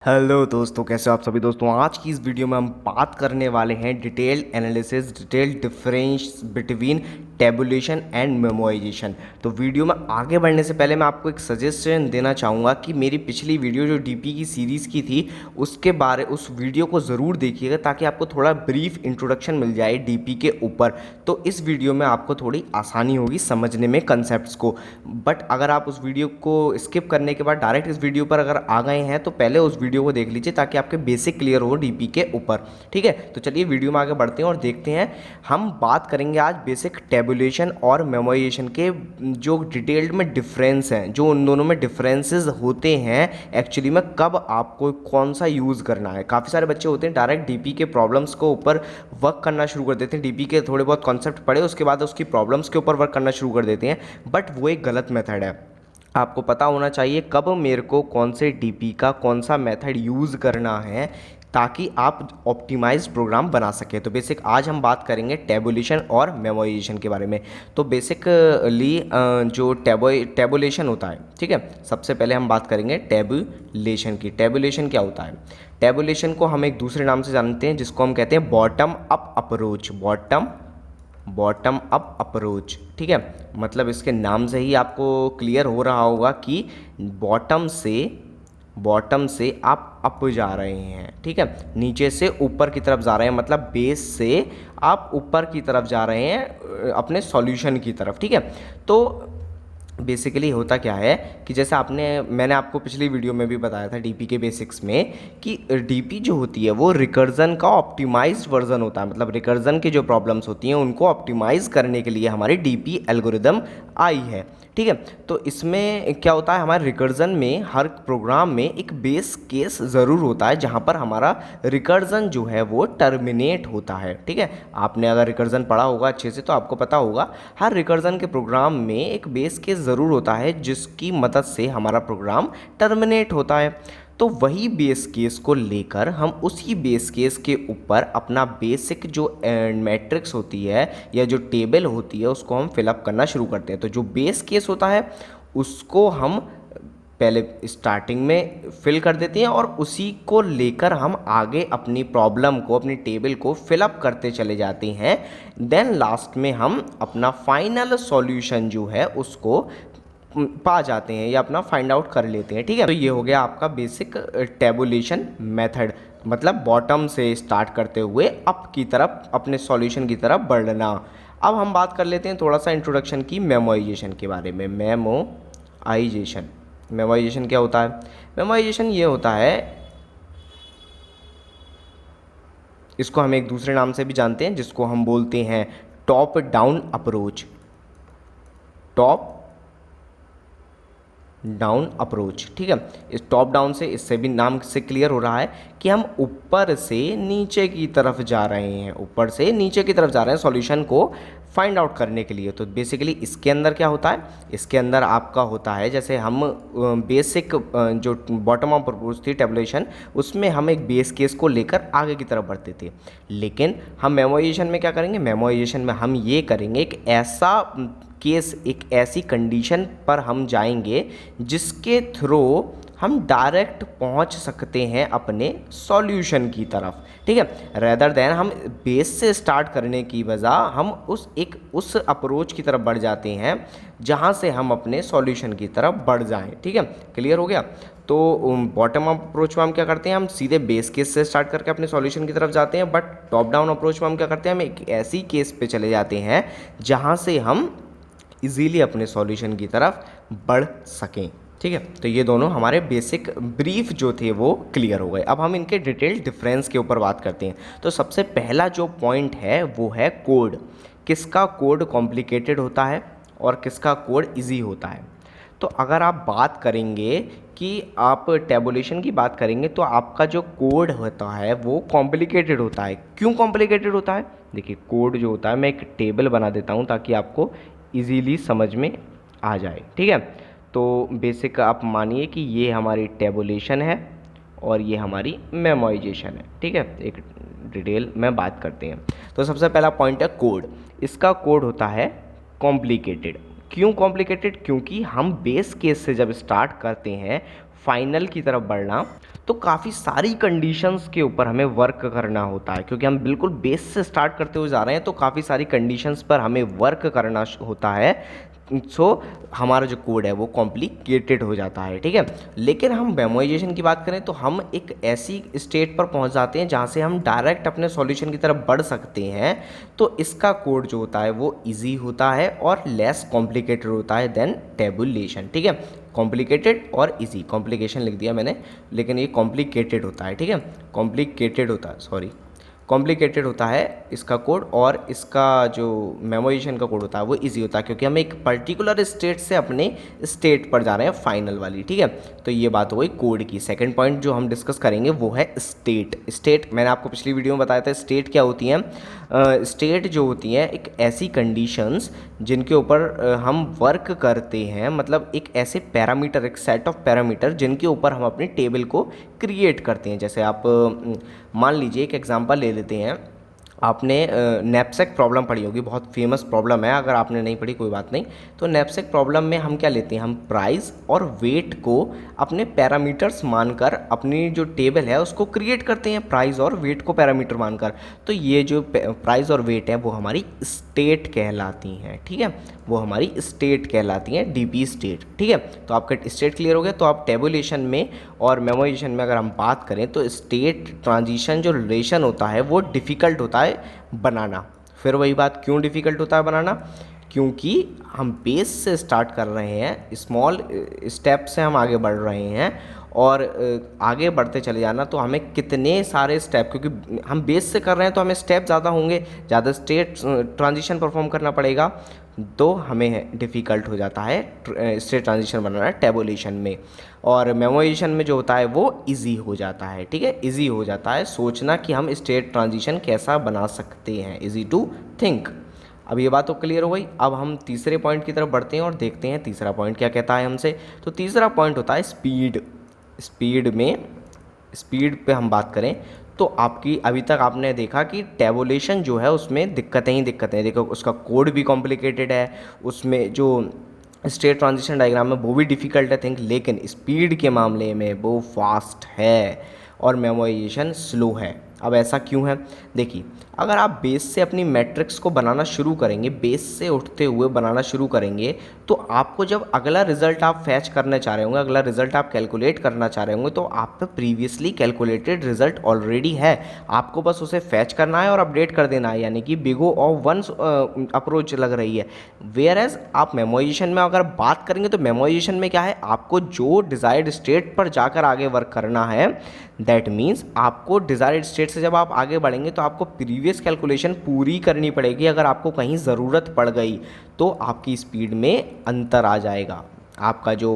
Hello दोस्तों, कैसे हो आप सभी दोस्तों। आज की इस वीडियो में हम बात करने वाले हैं detailed analysis, detailed difference between tabulation and memorisation. तो वीडियो में आगे बढ़ने से पहले मैं आपको एक सजेशन देना चाहूँगा कि मेरी पिछली वीडियो जो डीपी की सीरीज़ की थी उस वीडियो को ज़रूर देखिएगा, ताकि आपको थोड़ा ब्रीफ इंट्रोडक्शन मिल जाए डीपी के ऊपर। तो इस वीडियो में आपको थोड़ी आसानी होगी समझने में कंसेप्ट्स को। बट अगर आप उस वीडियो को स्किप करने के बाद डायरेक्ट इस वीडियो पर अगर आ गए हैं तो पहले उस वीडियो को देख लीजिए, ताकि आपके बेसिक क्लियर हो डीपी के ऊपर। ठीक है, तो चलिए वीडियो में आगे बढ़ते हैं और देखते हैं। हम बात करेंगे आज बेसिक टेबुलेशन और मेमोराइजेशन के जो डिटेल्ड में डिफरेंस हैं, जो उन दोनों में डिफरेंसेस होते हैं एक्चुअली में, कब आपको कौन सा यूज़ करना है। काफ़ी सारे बच्चे होते हैं डायरेक्ट डीपी के प्रॉब्लम्स को ऊपर वर्क करना शुरू कर देते हैं, डीपी के थोड़े बहुत कॉन्सेप्ट पढ़े उसके बाद उसकी प्रॉब्लम्स के ऊपर वर्क करना शुरू कर देते हैं, बट वो एक गलत मेथड है। आपको पता होना चाहिए कब मेरे को कौन से डीपी का कौन सा मेथड यूज़ करना है, ताकि आप ऑप्टिमाइज प्रोग्राम बना सकें। तो बेसिक आज हम बात करेंगे टेबुलेशन और मेमोराइजेशन के बारे में। तो बेसिकली जो टेबुलेशन होता है, ठीक है, सबसे पहले हम बात करेंगे टेबुलेशन की। टेबुलेशन क्या होता है? टेबुलेशन को हम एक दूसरे नाम से जानते हैं, जिसको हम कहते हैं bottom up approach. Bottom up approach, ठीक है। मतलब इसके नाम से ही आपको क्लियर हो रहा होगा कि बॉटम से आप अप जा रहे हैं, ठीक है, नीचे से ऊपर की तरफ जा रहे हैं, मतलब बेस से आप ऊपर की तरफ जा रहे हैं अपने सॉल्यूशन की तरफ, ठीक है। तो बेसिकली होता क्या है कि जैसे मैंने आपको पिछली वीडियो में भी बताया था डीपी के बेसिक्स में, कि डीपी जो होती है वो रिकर्जन का ऑप्टिमाइज्ड वर्जन होता है। मतलब रिकर्जन की जो प्रॉब्लम्स होती हैं उनको ऑप्टिमाइज करने के लिए हमारी डीपी एल्गोरिदम आई है, ठीक है। तो इसमें क्या होता है, हमारे रिकर्जन में हर प्रोग्राम में एक बेस केस ज़रूर होता है जहाँ पर हमारा रिकर्जन जो है वो टर्मिनेट होता है, ठीक है। आपने अगर रिकर्जन पढ़ा होगा अच्छे से तो आपको पता होगा हर रिकर्जन के प्रोग्राम में एक बेस केस ज़रूर होता है जिसकी मदद से हमारा प्रोग्राम टर्मिनेट होता है। तो वही बेस केस को लेकर हम उसी बेस केस के ऊपर अपना बेसिक जो मैट्रिक्स होती है या जो टेबल होती है उसको हम फिलअप करना शुरू करते हैं। तो जो बेस केस होता है उसको हम पहले स्टार्टिंग में फिल कर देते हैं और उसी को लेकर हम आगे अपनी प्रॉब्लम को, अपनी टेबल को फिलअप करते चले जाते हैं। देन लास्ट में हम अपना फाइनल सॉल्यूशन जो है उसको पा जाते हैं या अपना फाइंड आउट कर लेते हैं, ठीक है। तो ये हो गया आपका बेसिक टेबुलेशन मेथड, मतलब बॉटम से स्टार्ट करते हुए अप की तरफ अपने सॉल्यूशन की तरफ बढ़ना। अब हम बात कर लेते हैं थोड़ा सा इंट्रोडक्शन की मेमोराइजेशन के बारे में। मेमोराइजेशन क्या होता है? मेमोराइजेशन ये होता है, इसको हम एक दूसरे नाम से भी जानते हैं जिसको हम बोलते हैं top down approach. Top down approach, ठीक है। इस टॉप डाउन से, इससे भी नाम से क्लियर हो रहा है कि हम ऊपर से नीचे की तरफ जा रहे हैं, ऊपर से नीचे की तरफ जा रहे हैं सॉल्यूशन को फाइंड आउट करने के लिए। तो बेसिकली इसके अंदर क्या होता है, इसके अंदर आपका होता है जैसे हम बेसिक जो बॉटम अप अप्रोच थी टेबुलेशन, उसमें हम एक बेस केस को लेकर आगे की तरफ बढ़ते थे। लेकिन हम मेमोराइजेशन में क्या करेंगे, मेमोराइजेशन में हम ये करेंगे एक ऐसा केस, एक ऐसी कंडीशन पर हम जाएंगे जिसके थ्रू हम डायरेक्ट पहुंच सकते हैं अपने सॉल्यूशन की तरफ, ठीक है। रेदर देन हम बेस से स्टार्ट करने की बजाय हम उस अप्रोच की तरफ बढ़ जाते हैं जहां से हम अपने सॉल्यूशन की तरफ बढ़ जाएं, ठीक है। क्लियर हो गया? तो बॉटम अप अप्रोच में हम क्या करते हैं, हम सीधे बेस केस से स्टार्ट करके अपने सॉल्यूशन की तरफ जाते हैं। बट टॉप डाउन अप्रोच में हम क्या करते हैं, हम एक ऐसी केस पे चले जाते हैं जहां से हम इजीली अपने सॉल्यूशन की तरफ बढ़ सकें, ठीक है। तो ये दोनों हमारे बेसिक ब्रीफ जो थे वो क्लियर हो गए। अब हम इनके डिटेल डिफरेंस के ऊपर बात करते हैं। तो सबसे पहला जो पॉइंट है वो है कोड। किसका कोड कॉम्प्लिकेटेड होता है और किसका कोड इजी होता है। तो अगर आप बात करेंगे कि आप टेबुलेशन की बात करेंगे तो आपका जो कोड होता है वो कॉम्प्लिकेटेड होता है। क्यों कॉम्प्लिकेटेड होता है? देखिए, कोड जो होता है, मैं एक टेबल बना देता हूँ ताकि आपको इजीली समझ में आ जाए, ठीक है। तो बेसिक आप मानिए कि ये हमारी टेबुलेशन है और ये हमारी मेमोराइजेशन है, ठीक है। एक डिटेल में बात करते हैं। तो सबसे पहला पॉइंट है कोड। इसका कोड होता है कॉम्प्लिकेटेड। क्यों कॉम्प्लिकेटेड? क्योंकि हम बेस केस से जब स्टार्ट करते हैं फाइनल की तरफ बढ़ना, तो काफ़ी सारी कंडीशंस के ऊपर हमें वर्क करना होता है, क्योंकि हम बिल्कुल बेस से स्टार्ट करते हुए जा रहे हैं, तो काफ़ी सारी कंडीशंस पर हमें वर्क करना होता है। सो हमारा जो कोड है वो कॉम्प्लिकेटेड हो जाता है, ठीक है। लेकिन हम मेमोराइजेशन की बात करें तो हम एक ऐसी स्टेट पर पहुंच जाते हैं जहां से हम डायरेक्ट अपने सॉल्यूशन की तरफ बढ़ सकते हैं। तो इसका कोड जो होता है वो इजी होता है और लेस कॉम्प्लिकेटेड होता है देन टेबुलेशन, ठीक है। कॉम्प्लिकेटेड और इजी, कॉम्प्लिकेशन लिख दिया मैंने, लेकिन ये कॉम्प्लिकेटेड होता है, ठीक है। कॉम्प्लिकेटेड होता है, सॉरी, कॉम्प्लिकेटेड होता है इसका कोड, और इसका जो मेमोराइजेशन का कोड होता है वो इजी होता है, क्योंकि हम एक पर्टिकुलर स्टेट से अपने स्टेट पर जा रहे हैं फाइनल वाली, ठीक है। तो ये बात हो गई कोड की। सेकंड पॉइंट जो हम डिस्कस करेंगे वो है स्टेट। स्टेट मैंने आपको पिछली वीडियो में बताया था, स्टेट क्या होती हैं। स्टेट जो होती हैं एक ऐसी कंडीशंस जिनके ऊपर हम वर्क करते हैं, मतलब एक ऐसे पैरामीटर, एक सेट ऑफ पैरामीटर जिनके ऊपर हम अपनी टेबल को क्रिएट करते हैं। जैसे आप मान लीजिए एक एग्जांपल ले लेते हैं, आपने नैपसैक प्रॉब्लम पढ़ी होगी, बहुत फेमस प्रॉब्लम है, अगर आपने नहीं पढ़ी कोई बात नहीं। तो नैपसैक प्रॉब्लम में हम क्या लेते हैं, हम प्राइस और वेट को अपने पैरामीटर्स मानकर अपनी जो टेबल है उसको क्रिएट करते हैं, प्राइस और वेट को पैरामीटर मानकर। तो ये जो प्राइस और वेट है वो हमारी स्टेट कहलाती हैं, ठीक है, वो हमारी स्टेट कहलाती हैं, डीपी स्टेट, ठीक है। तो आपका स्टेट क्लियर हो गया। तो आप टेबुलेशन में और मेमोराइजेशन में अगर हम बात करें तो स्टेट ट्रांजिशन जो रिलेशन होता है वो डिफ़िकल्ट होता है बनाना। फिर वही बात, क्यों डिफ़िकल्ट होता है बनाना, क्योंकि हम बेस से स्टार्ट कर रहे हैं, स्मॉल स्टेप से हम आगे बढ़ रहे हैं, और आगे बढ़ते चले जाना तो हमें कितने सारे स्टेप, क्योंकि हम बेस से कर रहे हैं तो हमें स्टेप ज़्यादा होंगे, ज़्यादा स्टेट ट्रांजिशन परफॉर्म करना पड़ेगा, तो हमें डिफ़िकल्ट हो जाता है स्टेट ट्रांजिशन बनाना टेबुलेशन में। और मेमोराइजेशन में जो होता है वो इजी हो जाता है, ठीक है, इजी हो जाता है सोचना कि हम स्टेट ट्रांजिशन कैसा बना सकते हैं, इजी टू थिंक। अब ये बात तो क्लियर हो गई। अब हम तीसरे पॉइंट की तरफ बढ़ते हैं और देखते हैं तीसरा पॉइंट क्या कहता है हमसे। तो तीसरा पॉइंट होता है स्पीड। स्पीड पे हम बात करें तो आपकी अभी तक आपने देखा कि टेबुलेशन जो है उसमें दिक्कतें ही दिक्कतें हैं। देखो उसका कोड भी कॉम्प्लिकेटेड है, उसमें जो स्टेट ट्रांजिशन डायग्राम है वो भी डिफ़िकल्ट है थिंक, लेकिन स्पीड के मामले में वो फास्ट है और मेमोराइजेशन स्लो है। अब ऐसा क्यों है, देखिए, अगर आप बेस से अपनी मैट्रिक्स को बनाना शुरू करेंगे, बेस से उठते हुए बनाना शुरू करेंगे, तो आपको जब अगला रिजल्ट आप फैच करना चाह रहे होंगे, अगला रिजल्ट आप कैलकुलेट करना चाह रहे होंगे, तो आप पे प्रीवियसली कैलकुलेटेड रिजल्ट ऑलरेडी है, आपको बस उसे फैच करना है और अपडेट कर देना है, यानी कि बिगो ऑफ वंस अप्रोच लग रही है। वेयर एज आप मेमोराइजेशन में अगर बात करेंगे तो मेमोराइजेशन में क्या है, आपको जो डिज़ायर्ड स्टेट पर जाकर आगे वर्क करना है, दैट मीन्स आपको डिज़ायर्ड स्टेट से जब आप आगे बढ़ेंगे तो आपको प्रीवियस कैलकुलेशन पूरी करनी पड़ेगी। अगर आपको कहीं ज़रूरत पड़ गई तो आपकी स्पीड में अंतर आ जाएगा, आपका जो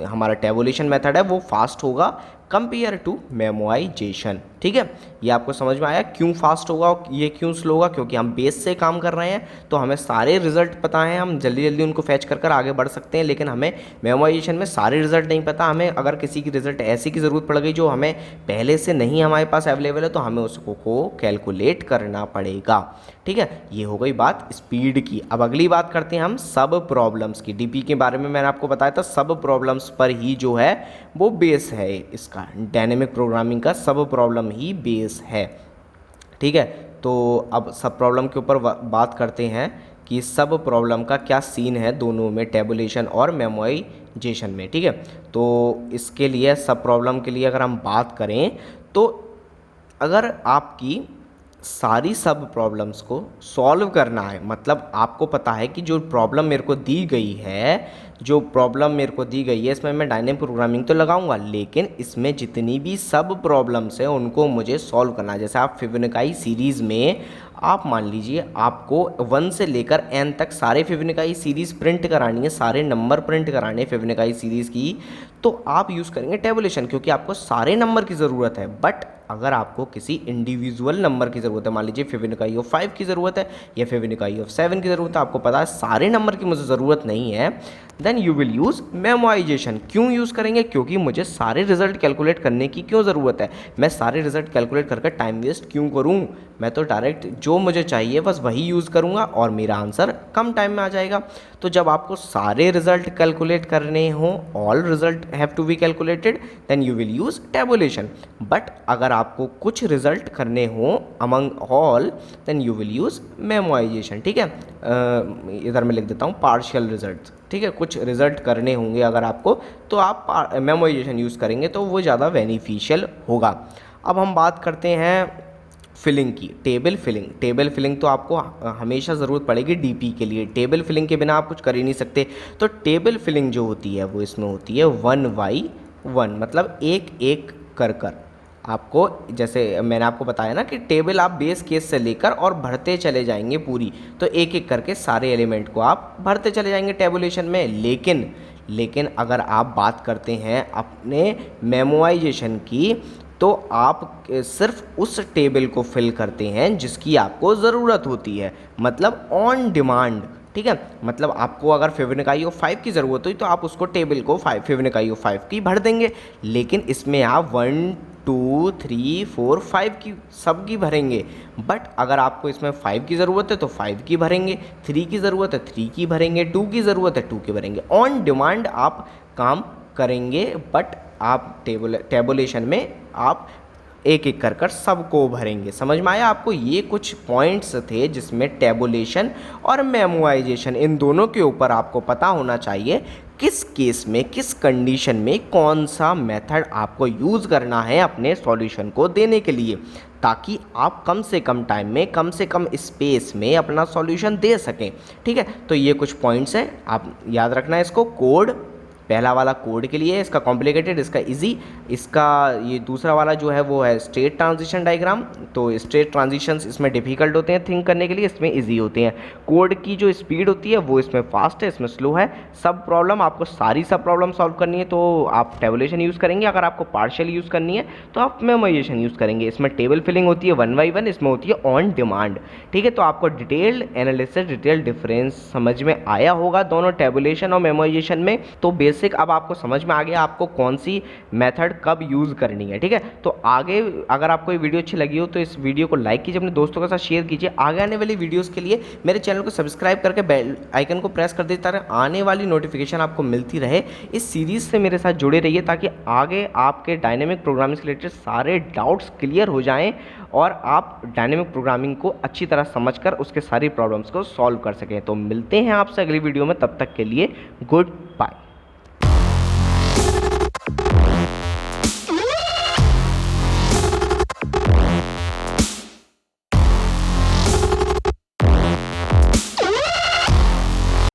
हमारा टेबुलेशन मेथड है वो फास्ट होगा कंपेयर टू मेमोराइजेशन, ठीक है। ये आपको समझ में आया क्यों फास्ट होगा और ये क्यों स्लो होगा, क्योंकि हम बेस से काम कर रहे हैं तो हमें सारे रिजल्ट पता हैं, हम जल्दी जल्दी उनको फैच कर आगे बढ़ सकते हैं। लेकिन हमें मेमोराइजेशन में सारे रिजल्ट नहीं पता, हमें अगर किसी की रिजल्ट ऐसी की ज़रूरत पड़ गई जो हमें पहले से नहीं हमारे पास अवेलेबल है तो हमें उसको को कैलकुलेट करना पड़ेगा, ठीक है। ये हो गई बात स्पीड की। अब अगली बात करते हैं हम सब प्रॉब्लम्स की। डीपी के बारे में मैंने आपको बताया था, सब प्रॉब्लम्स पर ही जो है वो बेस है, इसका डायनेमिक प्रोग्रामिंग का सब प्रॉब्लम ही बेस है, ठीक है। तो अब सब प्रॉब्लम के ऊपर बात करते हैं कि सब प्रॉब्लम का क्या सीन है दोनों में, टेबुलेशन और मेमोराइजेशन में, ठीक है। तो इसके लिए सब प्रॉब्लम के लिए अगर हम बात करें तो अगर आपकी सारी सब प्रॉब्लम्स को सॉल्व करना है, मतलब आपको पता है कि जो प्रॉब्लम मेरे को दी गई है, जो प्रॉब्लम मेरे को दी गई है इसमें मैं डायनेमिक प्रोग्रामिंग तो लगाऊंगा, लेकिन इसमें जितनी भी सब प्रॉब्लम्स हैं उनको मुझे सॉल्व करना है। जैसे आप फिबोनाची सीरीज़ में आप मान लीजिए आपको 1 से लेकर n तक सारे फिबोनाची सीरीज़ प्रिंट करानी है, सारे नंबर प्रिंट कराने हैं फिबोनाची सीरीज़ की, तो आप यूज़ करेंगे टेबुलेशन, क्योंकि आपको सारे नंबर की ज़रूरत है। बट अगर आपको किसी इंडिविजुअल नंबर की ज़रूरत है, मान लीजिए फिबोनाची ऑफ 5 की ज़रूरत है या फिबोनाची ऑफ 7 की ज़रूरत है, आपको पता है सारे नंबर की मुझे ज़रूरत नहीं है, then you will use memorization. क्यों यूज़ करेंगे? क्योंकि मुझे सारे रिजल्ट कैलकुलेट करने की क्यों ज़रूरत है, मैं सारे रिजल्ट कैलकुलेट करके टाइम वेस्ट क्यों करूँ, मैं तो डायरेक्ट जो मुझे चाहिए बस वही यूज़ करूँगा और मेरा आंसर कम टाइम में आ जाएगा। तो जब आपको सारे रिजल्ट कैलकुलेट करने हों, all result have to be calculated, then you will use tabulation. But अगर आपको कुछ रिजल्ट करने हों among all, then you will use memorization. ठीक है, इधर मैं लिख देता हूँ पार्शियल रिजल्ट। ठीक है, कुछ रिजल्ट करने होंगे अगर आपको, तो आप मेमोराइजेशन यूज़ करेंगे तो वो ज़्यादा बेनिफिशियल होगा। अब हम बात करते हैं फिलिंग की, टेबल फिलिंग। टेबल फिलिंग तो आपको हमेशा ज़रूरत पड़ेगी डीपी के लिए, टेबल फिलिंग के बिना आप कुछ कर ही नहीं सकते। तो टेबल फिलिंग जो होती है वो इसमें होती है 1/1, मतलब एक एक कर आपको, जैसे मैंने आपको बताया ना कि टेबल आप बेस केस से लेकर और भरते चले जाएंगे पूरी, तो एक एक करके सारे एलिमेंट को आप भरते चले जाएंगे टेबुलेशन में। लेकिन अगर आप बात करते हैं अपने मेमोराइजेशन की, तो आप सिर्फ उस टेबल को फिल करते हैं जिसकी आपको ज़रूरत होती है, मतलब ऑन डिमांड। ठीक है, मतलब आपको अगर फिबोनाची ऑफ 5 की ज़रूरत हुई तो आप उसको टेबल को फिबोनाची ऑफ 5 की भर देंगे। लेकिन इसमें आप 1 2 3 4 5 की सब की भरेंगे। बट अगर आपको इसमें 5 की ज़रूरत है तो 5 की भरेंगे, 3 की ज़रूरत है 3 की भरेंगे, 2 की ज़रूरत है 2 की भरेंगे। ऑन डिमांड आप काम करेंगे, बट आप टेबुलेशन में आप एक एक कर सबको भरेंगे। समझ में आया आपको? ये कुछ पॉइंट्स थे जिसमें टेबुलेशन और मेमोराइजेशन, इन दोनों के ऊपर आपको पता होना चाहिए किस केस में, किस कंडीशन में कौन सा मेथड आपको यूज़ करना है अपने सॉल्यूशन को देने के लिए, ताकि आप कम से कम टाइम में, कम से कम स्पेस में अपना सॉल्यूशन दे सकें। ठीक है, तो ये कुछ पॉइंट्स हैं, आप याद रखना है इसको। कोड, पहला वाला कोड के लिए, इसका कॉम्प्लिकेटेड, इसका इजी। इसका ये दूसरा वाला जो है वो है स्टेट ट्रांजिशन डायग्राम। तो स्टेट ट्रांजिशंस इसमें डिफ़िकल्ट होते हैं थिंक करने के लिए, इसमें इजी होते हैं। कोड की जो स्पीड होती है वो इसमें फास्ट है, इसमें स्लो है। सब प्रॉब्लम आपको, सारी सब प्रॉब्लम सॉल्व करनी है तो आप टेबुलेशन यूज़ करेंगे। अगर आपको पार्शियल यूज़ करनी है तो आप मेमोराइजेशन यूज़ करेंगे। इसमें टेबल फिलिंग होती है 1/1, इसमें होती है ऑन डिमांड। ठीक है, तो आपको डिटेल्ड एनालिसिस, डिटेल डिफरेंस समझ में आया होगा दोनों टेबुलेशन और मेमोराइजेशन में। तो बेसिक अब आपको समझ में आ गया आपको कौन सी मेथड कब यूज़ करनी है। ठीक है, तो आगे अगर आपको ये वीडियो अच्छी लगी हो तो इस वीडियो को लाइक कीजिए, अपने दोस्तों के साथ शेयर कीजिए। आगे आने वाली वीडियोस के लिए मेरे चैनल को सब्सक्राइब करके बेल आइकन को प्रेस कर दीजिए, ताकि आने वाली नोटिफिकेशन आपको मिलती रहे। इस सीरीज़ से मेरे साथ जुड़े रहिए ताकि आगे आपके डायनेमिक प्रोग्रामिंग से रिलेटेड सारे डाउट्स क्लियर हो जाएँ और आप डायनेमिक प्रोग्रामिंग को अच्छी तरह समझकर उसके सारी प्रॉब्लम्स को सॉल्व कर सकें। तो मिलते हैं आपसे अगली वीडियो में, तब तक के लिए गुड बाय।